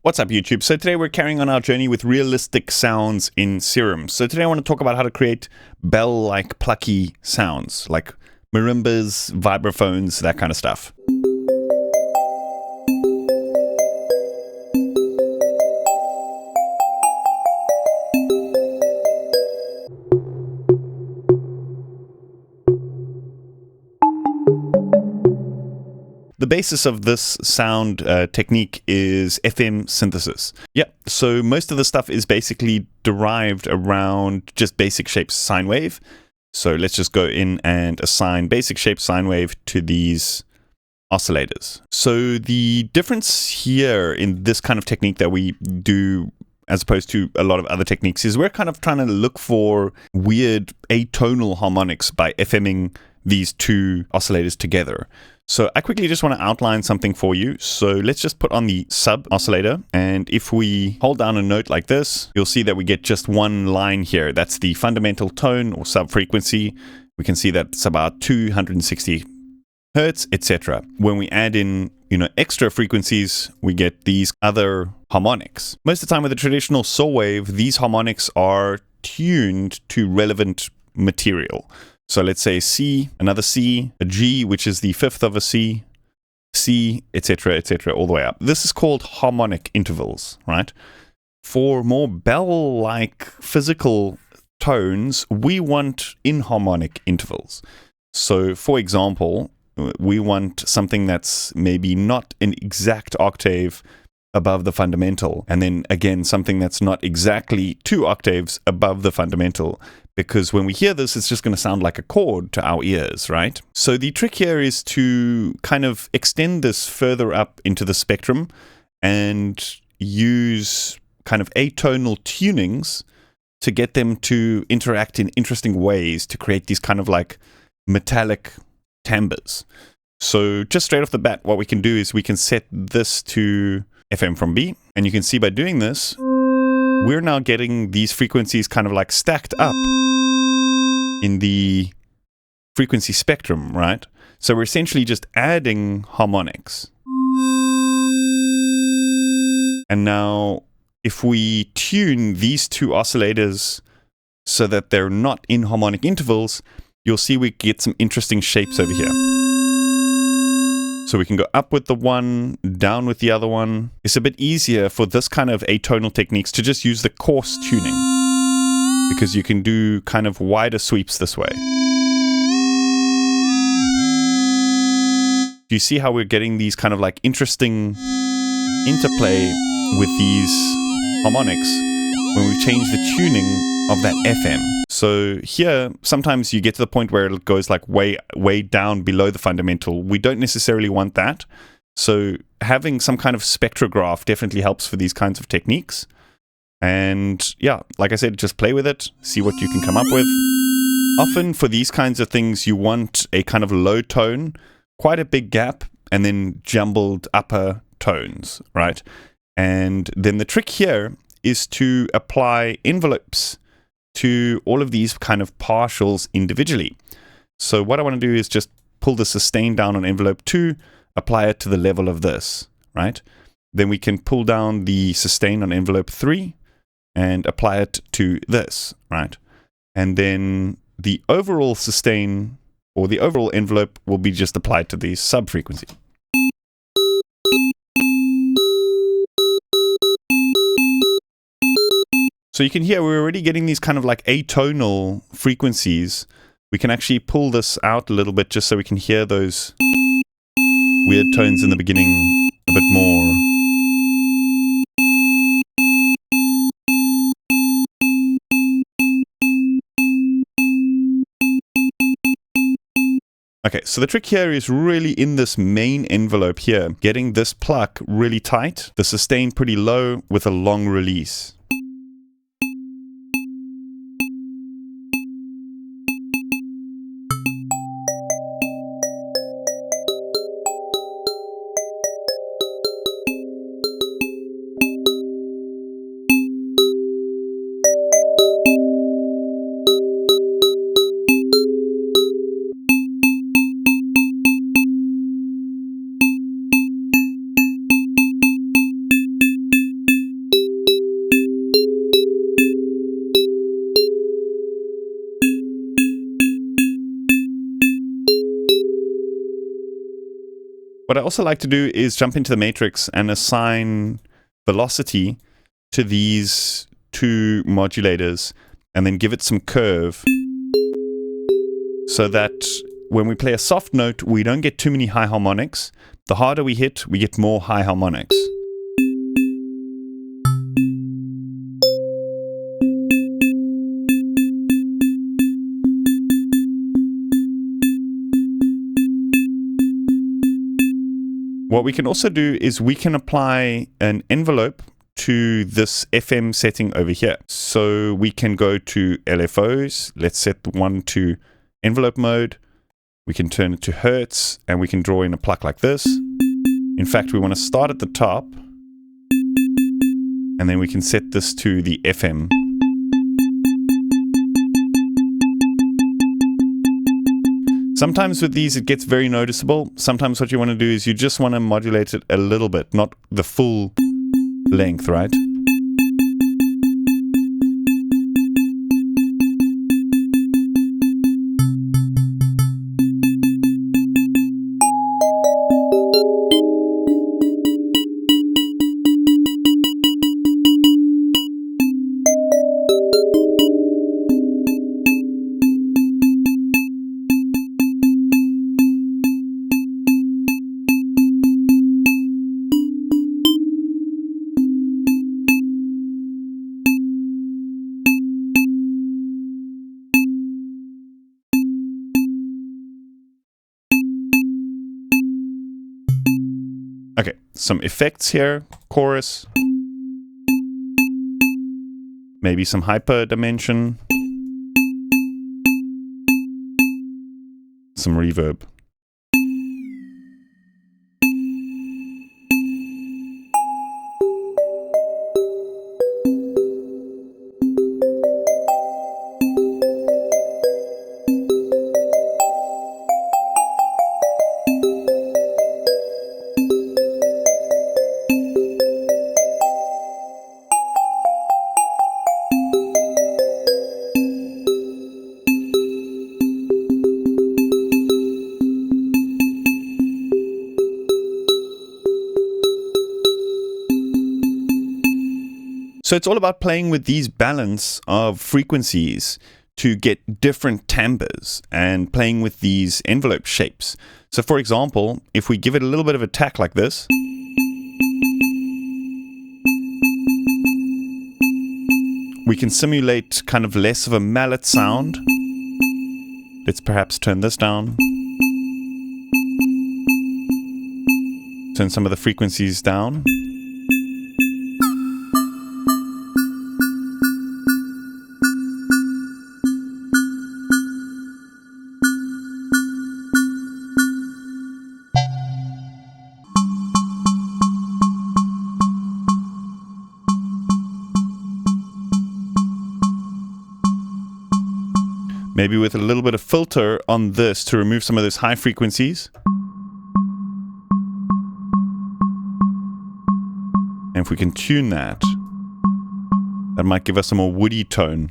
What's up, YouTube? So today we're carrying on our journey with realistic sounds in Serum. So today I want to talk about how to create bell-like plucky sounds, like marimbas, vibraphones, that kind of stuff. The basis of this sound technique is FM synthesis. Yeah, so most of the stuff is basically derived around just basic shape sine wave. So let's just go in and assign basic shape sine wave to these oscillators. So the difference here in this kind of technique that we do as opposed to a lot of other techniques is we're kind of trying to look for weird atonal harmonics by FMing these two oscillators together. So I quickly just want to outline something for you. So let's just put on the sub oscillator. And if we hold down a note like this, you'll see that we get just one line here. That's the fundamental tone or sub frequency. We can see that it's about 260 hertz, etc. When we add in, extra frequencies, we get these other harmonics. Most of the time with a traditional saw wave, these harmonics are tuned to relevant material. So let's say C, another C, a G, which is the fifth of a C, etc., all the way up. This is called harmonic intervals, right? For more bell-like physical tones, we want inharmonic intervals. So, for example, we want something that's maybe not an exact octave above the fundamental, and then again, something that's not exactly 2 octaves above the fundamental. Because when we hear this, it's just going to sound like a chord to our ears, right? So the trick here is to kind of extend this further up into the spectrum and use kind of atonal tunings to get them to interact in interesting ways to create these kind of like metallic timbres. So just straight off the bat, what we can do is we can set this to FM from B. And you can see by doing this, we're now getting these frequencies kind of like stacked up in the frequency spectrum, right? So we're essentially just adding harmonics. And now if we tune these two oscillators so that they're not in harmonic intervals, you'll see we get some interesting shapes over here. So we can go up with the one, down with the other one. It's a bit easier for this kind of atonal techniques to just use the coarse tuning, because you can do kind of wider sweeps this way. You see how we're getting these kind of like interesting interplay with these harmonics when we change the tuning of that FM. So here, sometimes you get to the point where it goes like way down below the fundamental. We don't necessarily want that. So having some kind of spectrograph definitely helps for these kinds of techniques. And yeah, like I said, just play with it, see what you can come up with. Often for these kinds of things, you want a kind of low tone, quite a big gap, and then jumbled upper tones, right? And then the trick here is to apply envelopes to all of these kind of partials individually. So what I want to do is just pull the sustain down on envelope 2, apply it to the level of this, right? Then we can pull down the sustain on envelope 3 and apply it to this, right? And then the overall sustain or the overall envelope will be just applied to the sub-frequency. So you can hear we're already getting these kind of like atonal frequencies. We can actually pull this out a little bit just so we can hear those weird tones in the beginning a bit more. Okay, so the trick here is really in this main envelope here, getting this pluck really tight, the sustain pretty low with a long release. What I also like to do is jump into the matrix and assign velocity to these two modulators and then give it some curve so that when we play a soft note, we don't get too many high harmonics. The harder we hit, we get more high harmonics. What we can also do is we can apply an envelope to this FM setting over here. So we can go to LFOs. Let's set the one to envelope mode. We can turn it to Hertz and we can draw in a pluck like this. In fact, we want to start at the top and then we can set this to the FM. Sometimes with these it gets very noticeable. Sometimes what you want to do is you just want to modulate it a little bit, not the full length, right? Okay, some effects here, chorus, maybe some hyper dimension, some reverb. So it's all about playing with these balance of frequencies to get different timbres and playing with these envelope shapes. So for example, if we give it a little bit of a tack like this, we can simulate kind of less of a mallet sound. Let's perhaps turn this down. Turn some of the frequencies down. Maybe with a little bit of filter on this to remove some of those high frequencies. And if we can tune that, that might give us a more woody tone.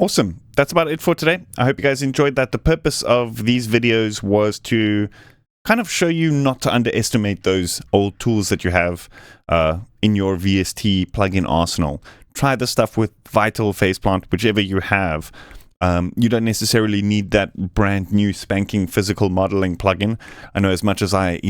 Awesome. That's about it for today. I hope you guys enjoyed that. The purpose of these videos was to kind of show you not to underestimate those old tools that you have in your VST plugin arsenal. Try the stuff with Vital, Faceplant, whichever you have. You don't necessarily need that brand new spanking physical modeling plugin. I know as much as I,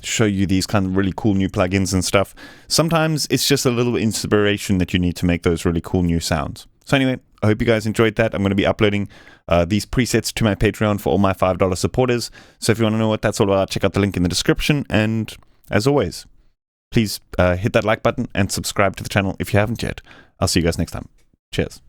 show you these kind of really cool new plugins and stuff, sometimes it's just a little inspiration that you need to make those really cool new sounds. So anyway, I hope you guys enjoyed that. I'm going to be uploading these presets to my Patreon for all my $5 supporters. So if you want to know what that's all about, check out the link in the description. And as always, please hit that like button and subscribe to the channel if you haven't yet. I'll see you guys next time. Cheers.